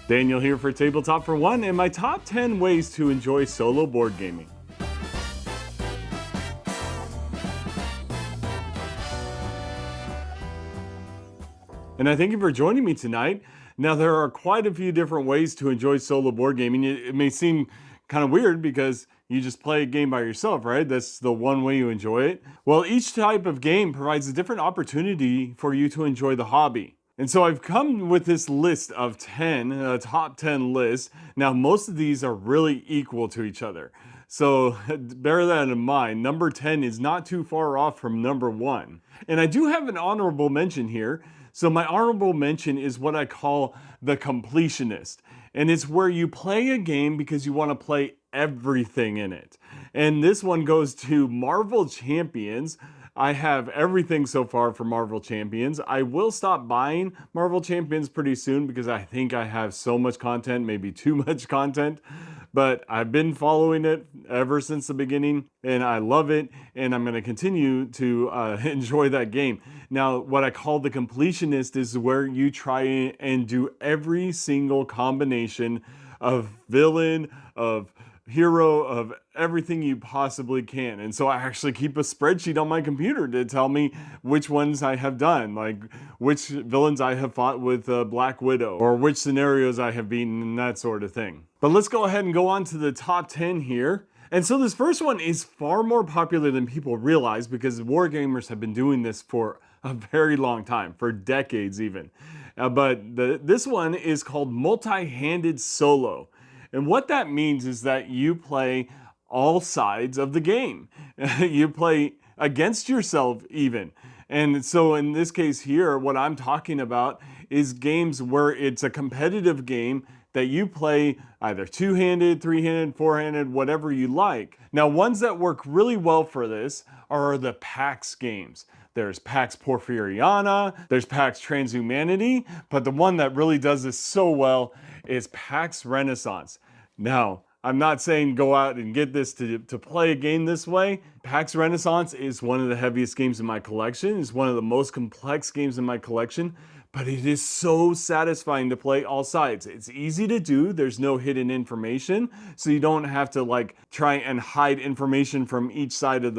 Daniel here for Tabletop for One and my top 10 ways to enjoy solo board gaming. And I thank you for joining me tonight. Now, there are quite a few different ways to enjoy solo board gaming. It may seem kind of weird because you just play a game by yourself, right? That's the one way you enjoy it. Well, each type of game provides a different opportunity for you to enjoy the hobby. And so I've come with this list of 10, top 10 list. Now, most of these are really equal to each other. So bear that in mind. Number 10 is not too far off from number 1. And I do have an honorable mention here. So my honorable mention is what I call the Completionist. And it's where you play a game because you want to play everything in it. And this one goes to Marvel Champions. I have everything so far for Marvel Champions. I will stop buying Marvel Champions pretty soon because I think I have so much content, maybe too much content. But I've been following it ever since the beginning and I love it. And I'm going to continue to enjoy that game. Now, what I call the Completionist is where you try and do every single combination of villain, of hero, of everything you possibly can. And so I actually keep a spreadsheet on my computer to tell me which ones I have done, like which villains I have fought with Black Widow, or which scenarios I have beaten, and that sort of thing. But let's go ahead and go on to the top 10 here. And so this first one is far more popular than people realize because wargamers have been doing this for a very long time, for decades even. This one is called multi-handed solo. And what that means is that you play all sides of the game. You play against yourself even. And so in this case here, what I'm talking about is games where it's a competitive game that you play either two-handed, three-handed, four-handed, whatever you like. Now, ones that work really well for this are the PAX games. There's PAX Porfiriana, there's PAX Transhumanity, but the one that really does this so well is PAX Renaissance. Now, I'm not saying go out and get this to play a game this way. PAX Renaissance is one of the heaviest games in my collection. It's one of the most complex games in my collection, but it is so satisfying to play all sides. It's easy to do. There's no hidden information, so you don't have to like try and hide information from each side of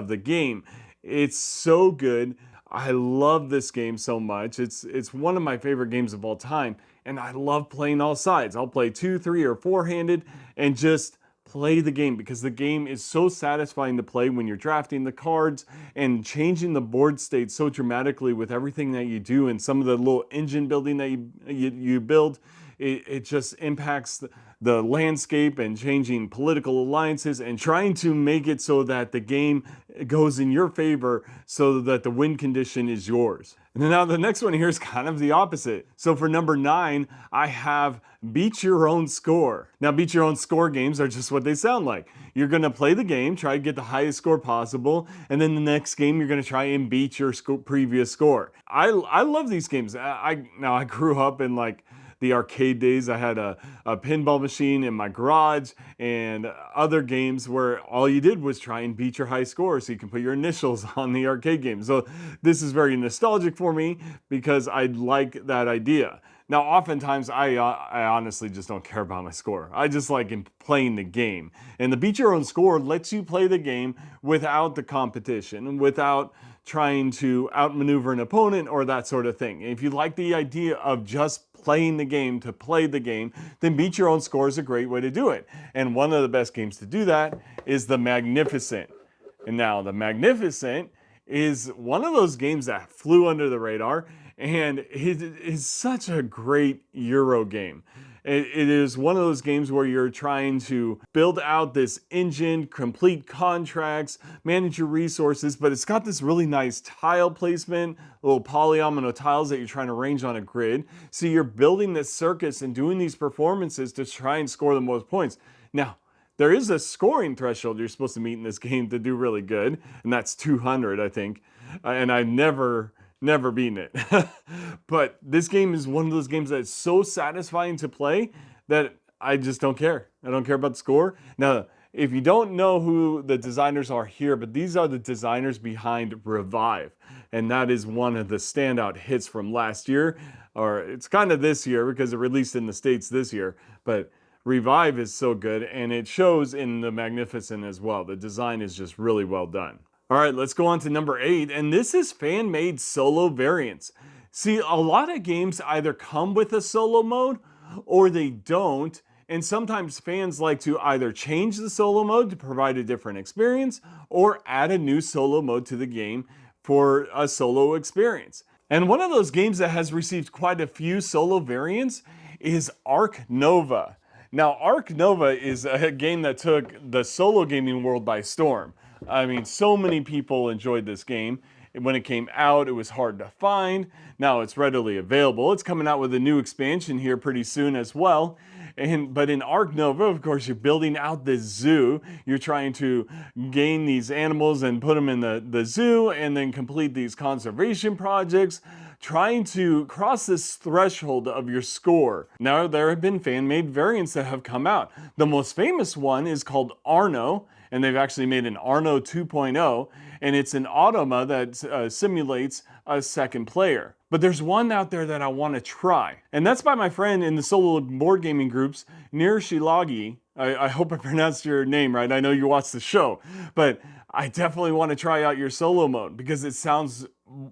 the game. It's so good. I love this game so much. It's one of my favorite games of all time, and I love playing all sides. I'll play two, three, or four-handed and just play the game because the game is so satisfying to play when you're drafting the cards and changing the board state so dramatically with everything that you do and some of the little engine building that you build. It just impacts the landscape and changing political alliances and trying to make it so that the game goes in your favor so that the win condition is yours. And then now the next one here is kind of the opposite. So for number 9, I have Beat Your Own Score. Now, Beat Your Own Score games are just what they sound like. You're going to play the game, try to get the highest score possible, and then the next game you're going to try and beat your previous score. I love these games. I grew up in like the arcade days. I had a pinball machine in my garage and other games where all you did was try and beat your high score so you can put your initials on the arcade game. So this is very nostalgic for me because I like that idea. Now, oftentimes, I honestly just don't care about my score. I just like playing the game. And the Beat Your Own Score lets you play the game without the competition, without trying to outmaneuver an opponent or that sort of thing. If you like the idea of just playing the game to play the game, then Beat Your Own Score is a great way to do it. And one of the best games to do that is the Magnificent. And now, the Magnificent is one of those games that flew under the radar, and it is such a great Euro game. It is one of those games where you're trying to build out this engine, complete contracts, manage your resources, but it's got this really nice tile placement, little polyomino tiles that you're trying to arrange on a grid. So you're building this circus and doing these performances to try and score the most points. Now, there is a scoring threshold you're supposed to meet in this game to do really good, and that's 200, I think. And I've never beaten it. But this game is one of those games that's so satisfying to play that I just don't care. I don't care about the score. Now, if you don't know who the designers are here, but these are the designers behind Revive. And that is one of the standout hits from last year. or it's kind of this year because it released in the States this year, but Revive is so good, and it shows in the Magnificent as well. The design is just really well done. All right, let's go on to number 8, and this is fan-made solo variants. See, a lot of games either come with a solo mode or they don't, and sometimes fans like to either change the solo mode to provide a different experience or add a new solo mode to the game for a solo experience. And one of those games that has received quite a few solo variants is Ark Nova. Now, Ark Nova is a game that took the solo gaming world by storm. I mean, so many people enjoyed this game. When it came out, it was hard to find. Now it's readily available. It's coming out with a new expansion here pretty soon as well. But in Ark Nova, of course, you're building out this zoo. You're trying to gain these animals and put them in the zoo and then complete these conservation projects, trying to cross this threshold of your score. Now, there have been fan-made variants that have come out. The most famous one is called Arno, and they've actually made an Arno 2.0, and it's an automa that simulates a second player. But there's one out there that I want to try, and that's by my friend in the solo board gaming groups, near Szilagyi. I hope I pronounced your name right. I know you watch the show, but I definitely want to try out your solo mode because it sounds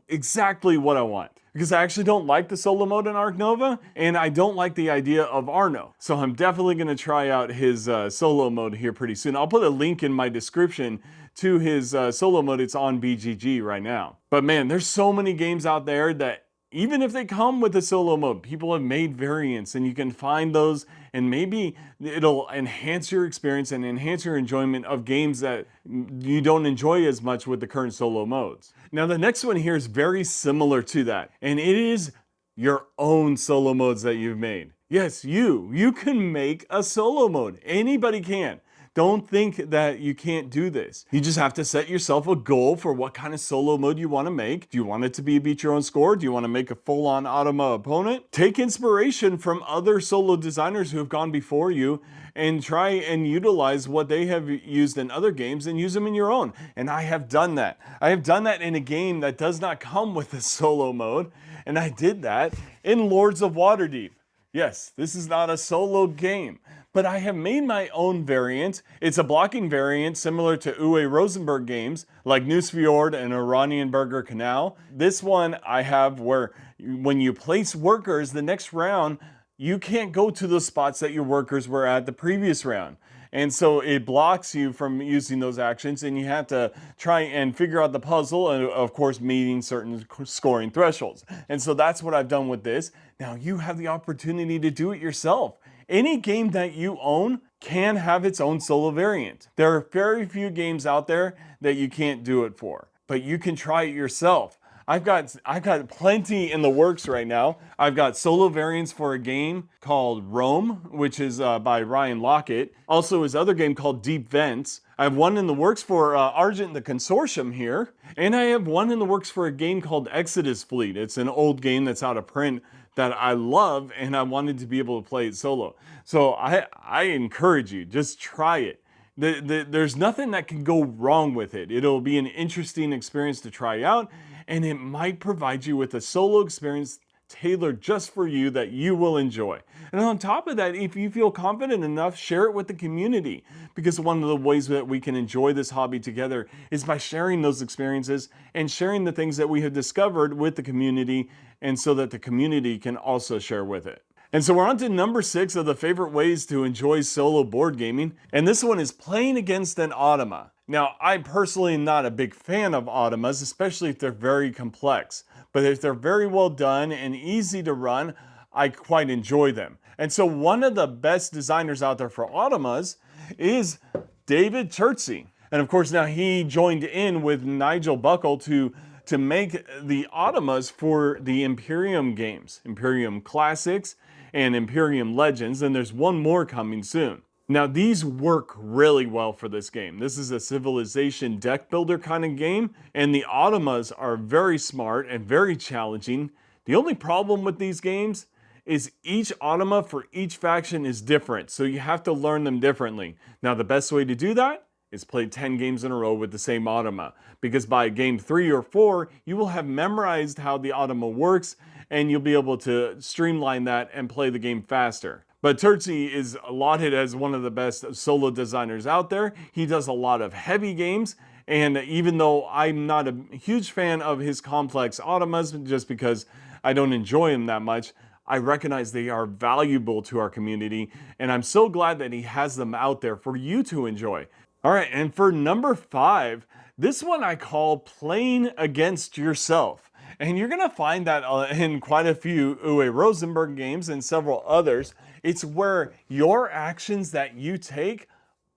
exactly what I want. Because I actually don't like the solo mode in Ark Nova, and I don't like the idea of Arno. So I'm definitely going to try out his solo mode here pretty soon. I'll put a link in my description to his solo mode. It's on BGG right now. But man, there's so many games out there that even if they come with a solo mode, people have made variants, and you can find those, and maybe it'll enhance your experience and enhance your enjoyment of games that you don't enjoy as much with the current solo modes. Now, the next one here is very similar to that, and it is your own solo modes that you've made. Yes, you can make a solo mode. Anybody can. Don't think that you can't do this. You just have to set yourself a goal for what kind of solo mode you want to make. Do you want it to be a beat your own score? Do you want to make a full-on automa opponent? Take inspiration from other solo designers who have gone before you and try and utilize what they have used in other games and use them in your own. And I have done that. I have done that in a game that does not come with a solo mode, and I did that in Lords of Waterdeep. Yes, this is not a solo game, but I have made my own variant. It's a blocking variant similar to Uwe Rosenberg games like Nusfjord and Oranienburger Canal. This one I have where when you place workers the next round, you can't go to the spots that your workers were at the previous round. And so it blocks you from using those actions, and you have to try and figure out the puzzle, and of course meeting certain scoring thresholds. And so that's what I've done with this. Now you have the opportunity to do it yourself. Any game that you own can have its own solo variant. There are very few games out there that you can't do it for, but you can try it yourself. I've got plenty in the works right now. I've got solo variants for a game called Rome, which is by Ryan Lockett. Also his other game called Deep Vents. I have one in the works for Argent the Consortium here. And I have one in the works for a game called Exodus Fleet. It's an old game that's out of print that I love, and I wanted to be able to play it solo. So I encourage you, just try it. There's nothing that can go wrong with it. It'll be an interesting experience to try out, and it might provide you with a solo experience tailored just for you that you will enjoy. And on top of that, if you feel confident enough, share it with the community, because one of the ways that we can enjoy this hobby together is by sharing those experiences and sharing the things that we have discovered with the community, and so that the community can also share with it. And so we're on to number 6 of the favorite ways to enjoy solo board gaming, and this one is playing against an automa. Now, I'm personally not a big fan of automas, especially if they're very complex, but if they're very well done and easy to run, I quite enjoy them. And so one of the best designers out there for automas is David Turtsey. And of course, now he joined in with Nigel Buckle to make the automas for the Imperium games, Imperium Classics and Imperium Legends, and there's one more coming soon. Now these work really well for this game. This is a civilization deck builder kind of game, and the automas are very smart and very challenging. The only problem with these games is each automa for each faction is different, so you have to learn them differently. Now the best way to do that is play 10 games in a row with the same automa, because by game 3 or 4, you will have memorized how the automa works, and you'll be able to streamline that and play the game faster. But Turtzi is lauded as one of the best solo designers out there. He does a lot of heavy games, and even though I'm not a huge fan of his complex automas, just because I don't enjoy them that much, I recognize they are valuable to our community, and I'm so glad that he has them out there for you to enjoy. All right, and for number 5, this one I call Playing Against Yourself. And you're gonna find that in quite a few Uwe Rosenberg games and several others. It's where your actions that you take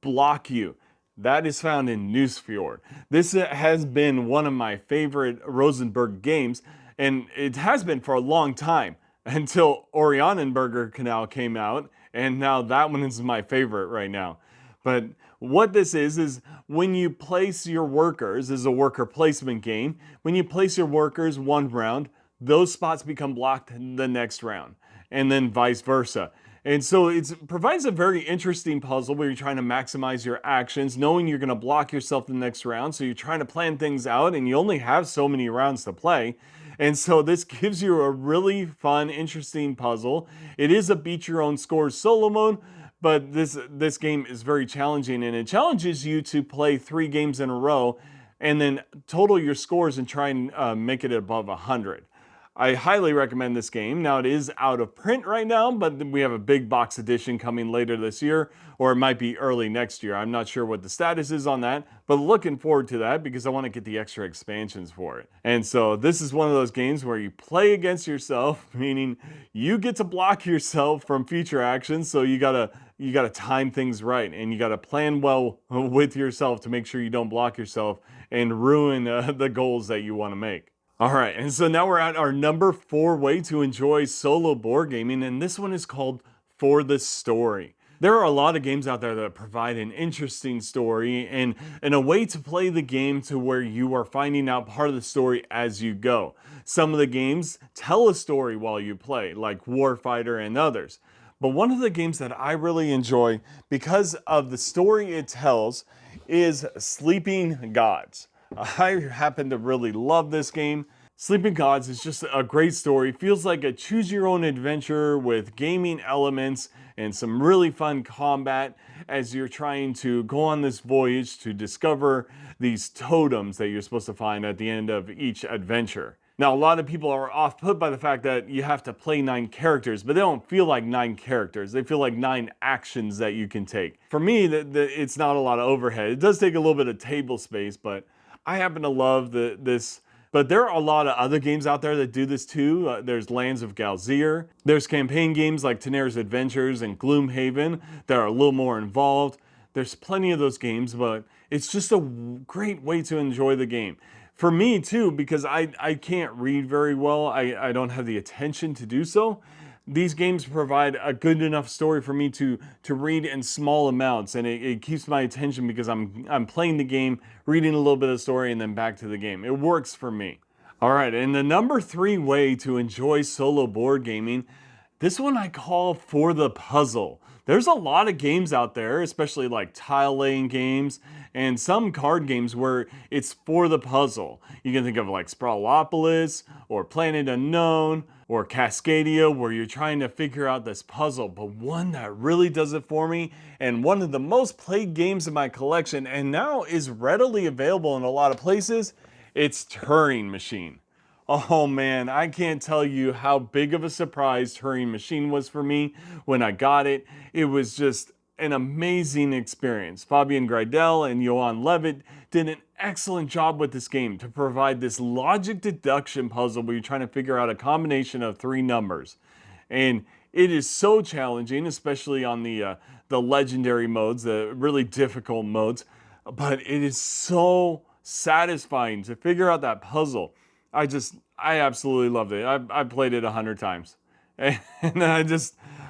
block you. That is found in Newsfjord. This has been one of my favorite Rosenberg games, and it has been for a long time until Orianenberger Canal came out, and now that one is my favorite right now. But what this is when you place your workers, this is a worker placement game, when you place your workers one round, those spots become blocked the next round, and then vice versa. And so it provides a very interesting puzzle where you're trying to maximize your actions, knowing you're going to block yourself the next round. So you're trying to plan things out, and you only have so many rounds to play. And so this gives you a really fun, interesting puzzle. It is a beat your own scores solo mode, but this game is very challenging, and it challenges you to play 3 games in a row and then total your scores and try and make it above 100. I highly recommend this game. Now, it is out of print right now, but we have a big box edition coming later this year, or it might be early next year. I'm not sure what the status is on that, but looking forward to that because I want to get the extra expansions for it. And so this is one of those games where you play against yourself, meaning you get to block yourself from future actions, so you gotta time things right, and you gotta plan well with yourself to make sure you don't block yourself and ruin the goals that you want to make. All right, and so now we're at our number 4 way to enjoy solo board gaming, and this one is called For the Story. There are a lot of games out there that provide an interesting story and a way to play the game to where you are finding out part of the story as you go. Some of the games tell a story while you play, like Warfighter and others. But one of the games that I really enjoy because of the story it tells is Sleeping Gods. I happen to really love this game. Sleeping Gods is just a great story. Feels like a choose your own adventure with gaming elements and some really fun combat as you're trying to go on this voyage to discover these totems that you're supposed to find at the end of each adventure. Now, a lot of people are off put by the fact that you have to play 9 characters, but they don't feel like 9 characters. They feel like 9 actions that you can take. For me, it's not a lot of overhead. It does take a little bit of table space, but I happen to love this. But there are a lot of other games out there that do this too. There's Lands of Galzir. There's campaign games like Tener's Adventures and Gloomhaven that are a little more involved. There's plenty of those games, but it's just a great way to enjoy the game. For me too, because I can't read very well, I don't have the attention to do so. These games provide a good enough story for me to read in small amounts, and it keeps my attention because I'm playing the game, reading a little bit of the story, and then back to the game. It works for me. All right, and the number 3 way to enjoy solo board gaming, this one I call For the Puzzle. There's a lot of games out there, especially like tile laying games and some card games where it's for the puzzle. You can think of like Sprawlopolis or Planet Unknown or Cascadia, where you're trying to figure out this puzzle. But one that really does it for me, and one of the most played games in my collection, and now is readily available in a lot of places, it's Turing Machine. Oh man, I can't tell you how big of a surprise Turing Machine was for me when I got it. It was just an amazing experience. Fabian Greidel and Johan Levitt did an excellent job with this game to provide this logic deduction puzzle where you're trying to figure out a combination of 3 numbers. And it is so challenging, especially on the legendary modes, the really difficult modes. But it is so satisfying to figure out that puzzle. I absolutely loved it. I've played it 100 times. And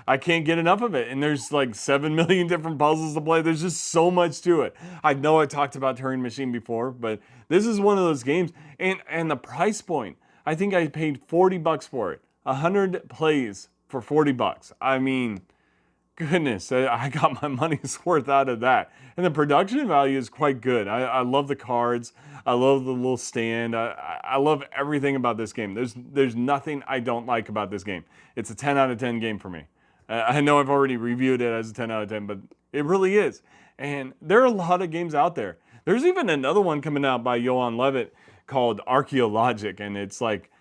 I can't get enough of it. And there's like 7 million different puzzles to play. There's just so much to it. I know I talked about Turing Machine before, but this is one of those games. And the price point, I think I paid $40 for it. 100 plays for $40. I mean, goodness, I got my money's worth out of that. And the production value is quite good. I love the cards. I love the little stand. I love everything about this game. There's nothing I don't like about this game. It's a 10 out of 10 game for me. I know I've already reviewed it as a 10 out of 10, but it really is. And there are a lot of games out there. There's even another one coming out by Johan Levitt called Archaeologic, and it's like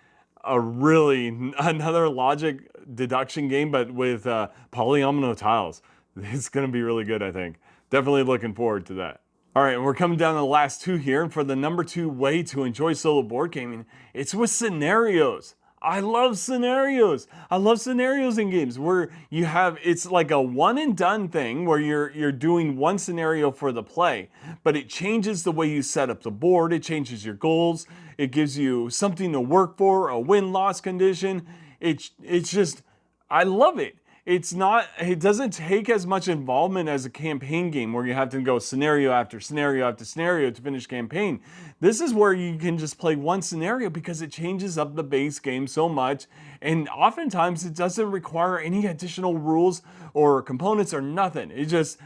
another logic deduction game, but with polyomino tiles. It's going to be really good, I think. Definitely looking forward to that. All right, we're coming down to the last two here, and for the number 2 way to enjoy solo board gaming, it's with scenarios. I love scenarios. I love scenarios in games where it's like a one and done thing where you're doing one scenario for the play, but it changes the way you set up the board. It changes your goals. It gives you something to work for, a win-loss condition. It's just, I love it. It doesn't take as much involvement as a campaign game where you have to go scenario after scenario after scenario to finish campaign. This is where you can just play one scenario because it changes up the base game so much, and oftentimes it doesn't require any additional rules or components or nothing. It just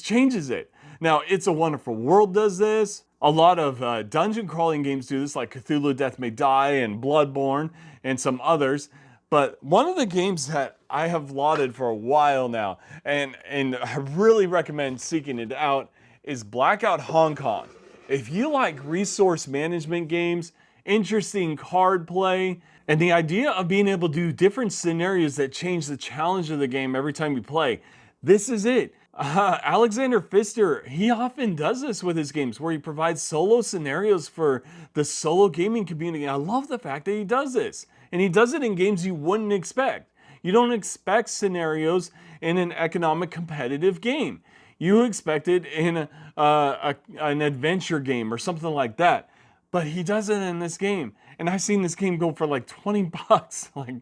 changes it. Now, It's a Wonderful World does this. A lot of dungeon crawling games do this, like Cthulhu Death May Die and Bloodborne and some others. But one of the games that I have lauded for a while now, and I really recommend seeking it out, is Blackout Hong Kong. If you like resource management games, interesting card play, and the idea of being able to do different scenarios that change the challenge of the game every time you play, this is it. Alexander Pfister, he often does this with his games where he provides solo scenarios for the solo gaming community. I love the fact that he does this. And he does it in games you wouldn't expect. You don't expect scenarios in an economic competitive game. You expect it in an adventure game or something like that. But he does it in this game. And I've seen this game go for like 20 bucks. Like,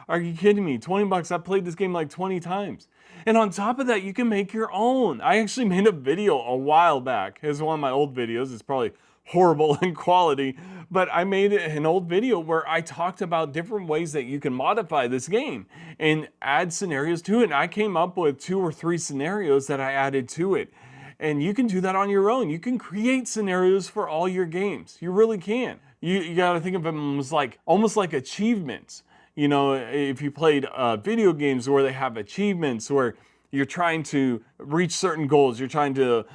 are you kidding me? 20 bucks. I played this game like 20 times. And on top of that, you can make your own. I actually made a video a while back. It's one of my old videos. It's probably horrible in quality, but I made an old video where I talked about different ways that you can modify this game and add scenarios to it. And I came up with 2 or 3 scenarios that I added to it. And you can do that on your own. You can create scenarios for all your games. You really can. You got to think of them as almost like achievements. You know, if you played video games where they have achievements where you're trying to reach certain goals, you're trying to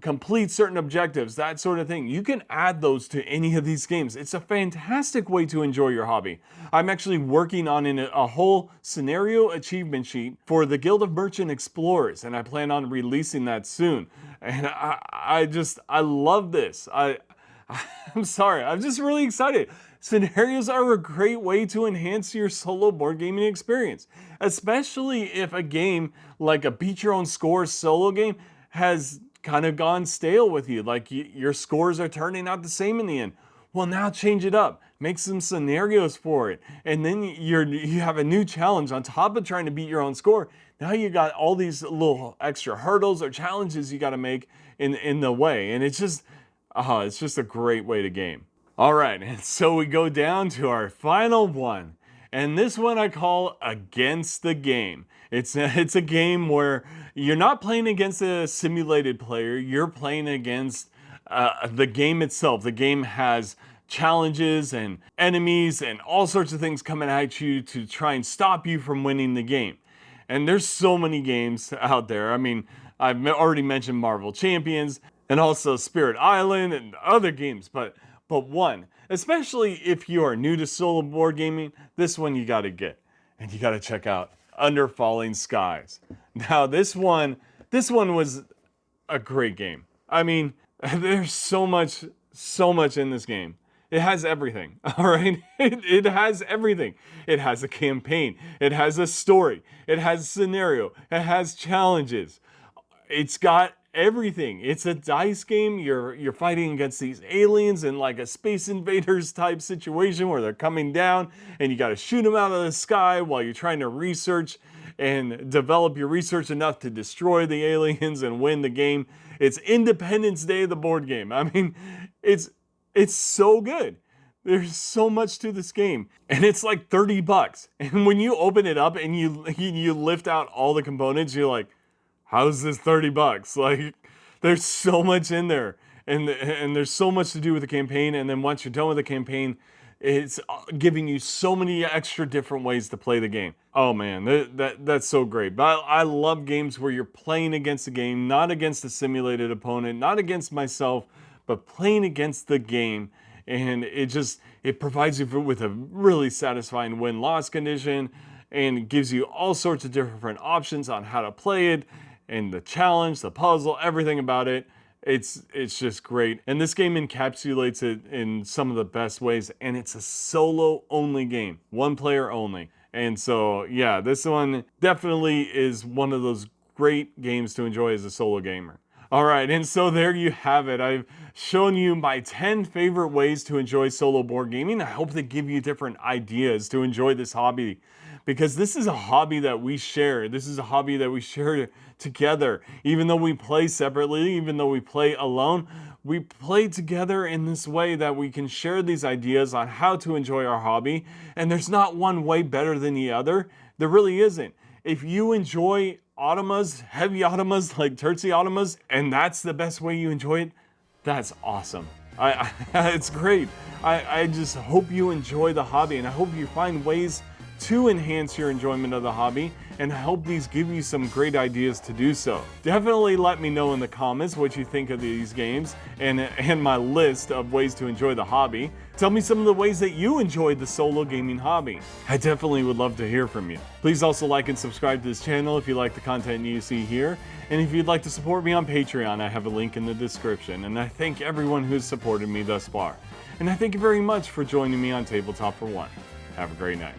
complete certain objectives, that sort of thing. You can add those to any of these games. It's a fantastic way to enjoy your hobby. I'm actually working on a whole scenario achievement sheet for the Guild of Merchant Explorers, and I plan on releasing that soon. And I love this. I'm sorry, I'm just really excited. Scenarios are a great way to enhance your solo board gaming experience, especially if a game like a Beat Your Own Scores solo game has kind of gone stale with you, like your scores are turning out the same in the end. Well, now change it up, make some scenarios for it, and then you have a new challenge on top of trying to beat your own score. Now you got all these little extra hurdles or challenges you got to make in the way, and it's just a great way to game. All right, and so we go down to our final one, and this one I call Against the Game. It's a game where you're not playing against a simulated player, you're playing against the game itself. The game has challenges and enemies and all sorts of things coming at you to try and stop you from winning the game. And there's so many games out there. I mean, I've already mentioned Marvel Champions and also Spirit Island and other games, but one, especially if you are new to solo board gaming, this one you gotta get, and you gotta check out Under Falling Skies. Now this one was a great game. I mean, there's so much in this game. It has everything, all right? It has everything. It has a campaign. It has a story. It has a scenario. It has challenges. It's got everything. It's a dice game. You're fighting against these aliens in like a Space Invaders type situation where they're coming down and you got to shoot them out of the sky while you're trying to research and develop your research enough to destroy the aliens and win the game. It's Independence Day, the board game. I mean, it's so good. There's so much to this game, and it's like $30. And when you open it up and you lift out all the components, you're like, how's this $30? Like, there's so much in there, and there's so much to do with the campaign. And then once you're done with the campaign, it's giving you so many extra different ways to play the game. Oh man, that's so great. But I love games where you're playing against the game, not against a simulated opponent, not against myself, but playing against the game. And it provides you with a really satisfying win-loss condition, and gives you all sorts of different options on how to play it, and the challenge, the puzzle, everything about it. It's just great. And this game encapsulates it in some of the best ways, and it's a solo only game, one player only. And so yeah, this one definitely is one of those great games to enjoy as a solo gamer. All right, and so there you have it. I've shown you my 10 favorite ways to enjoy solo board gaming. I hope they give you different ideas to enjoy this hobby, because this is a hobby that we share. This is a hobby that we share together. Even though we play separately, even though we play alone, we play together in this way that we can share these ideas on how to enjoy our hobby. And there's not one way better than the other. There really isn't. If you enjoy automas, heavy automas like Terzi automas, and that's the best way you enjoy it, that's awesome. It's great. I just hope you enjoy the hobby, and I hope you find ways to enhance your enjoyment of the hobby, and I hope these give you some great ideas to do so. Definitely let me know in the comments what you think of these games and my list of ways to enjoy the hobby. Tell me some of the ways that you enjoyed the solo gaming hobby. I definitely would love to hear from you. Please also like and subscribe to this channel if you like the content you see here. And if you'd like to support me on Patreon, I have a link in the description. And I thank everyone who's supported me thus far. And I thank you very much for joining me on Tabletop for One. Have a great night.